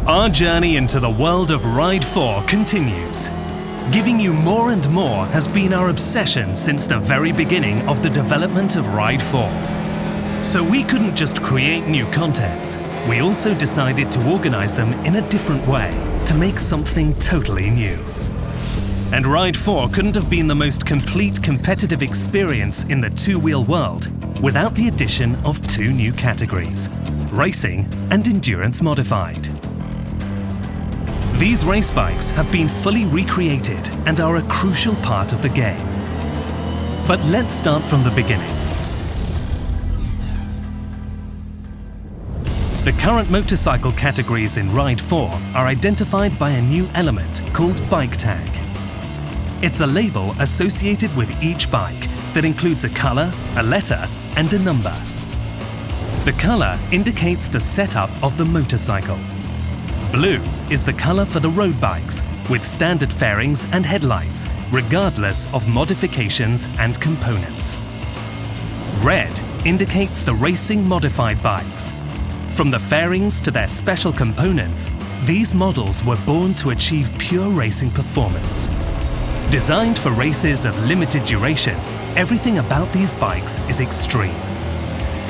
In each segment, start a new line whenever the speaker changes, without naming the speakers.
Our journey into the world of Ride 4 continues. Giving you more and more has been our obsession since the very beginning of the development of Ride 4. So we couldn't just create new contents, we also decided to organize them in a different way to make something totally new. And Ride 4 couldn't have been the most complete competitive experience in the two-wheel world without the addition of two new categories, racing and endurance modified. These race bikes have been fully recreated and are a crucial part of the game. But let's start from the beginning. The current motorcycle categories in Ride 4 are identified by a new element called bike tag. It's a label associated with each bike that includes a color, a letter, and a number. The color indicates the setup of the motorcycle. Blue is the color for the road bikes, with standard fairings and headlights, regardless of modifications and components. Red indicates the racing modified bikes. From the fairings to their special components, these models were born to achieve pure racing performance. Designed for races of limited duration, everything about these bikes is extreme.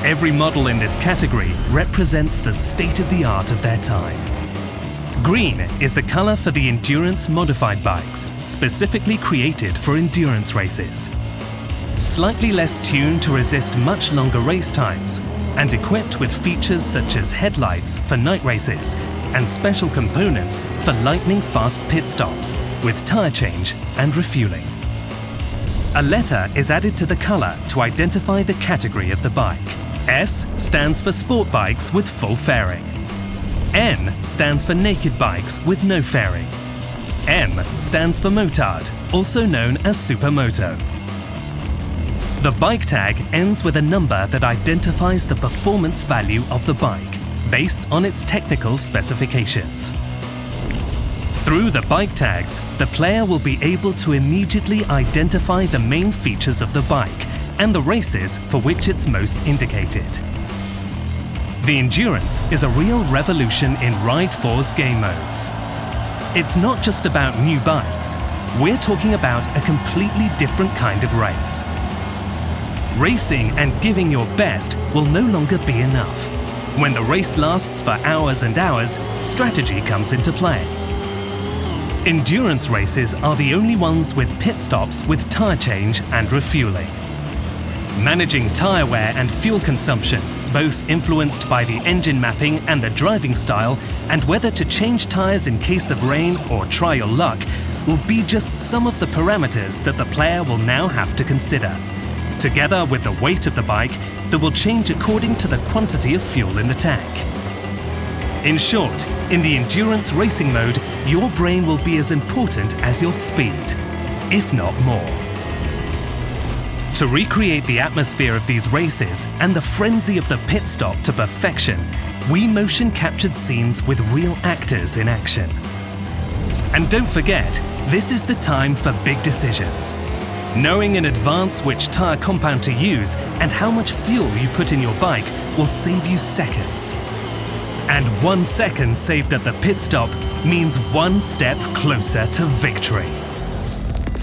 Every model in this category represents the state-of-the-art of their time. Green is the color for the endurance modified bikes, specifically created for endurance races. Slightly less tuned to resist much longer race times, and equipped with features such as headlights for night races and special components for lightning-fast pit stops with tire change and refueling. A letter is added to the color to identify the category of the bike. S stands for sport bikes with full fairing. N stands for naked bikes with no fairing. M stands for MOTARD, also known as Supermoto. The bike tag ends with a number that identifies the performance value of the bike, based on its technical specifications. Through the bike tags, the player will be able to immediately identify the main features of the bike and the races for which it's most indicated. The Endurance is a real revolution in Ride 4's game modes. It's not just about new bikes, we're talking about a completely different kind of race. Racing and giving your best will no longer be enough. When the race lasts for hours and hours, strategy comes into play. Endurance races are the only ones with pit stops with tire change and refueling. Managing tire wear and fuel consumption, both influenced by the engine mapping and the driving style, and whether to change tires in case of rain or try your luck, will be just some of the parameters that the player will now have to consider, together with the weight of the bike that will change according to the quantity of fuel in the tank. In short, in the endurance racing mode, your brain will be as important as your speed, if not more. To recreate the atmosphere of these races and the frenzy of the pit stop to perfection, we motion captured scenes with real actors in action. And don't forget, this is the time for big decisions. Knowing in advance which tire compound to use and how much fuel you put in your bike will save you seconds. And 1 second saved at the pit stop means one step closer to victory.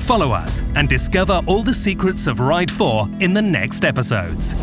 Follow us and discover all the secrets of Ride 4 in the next episodes.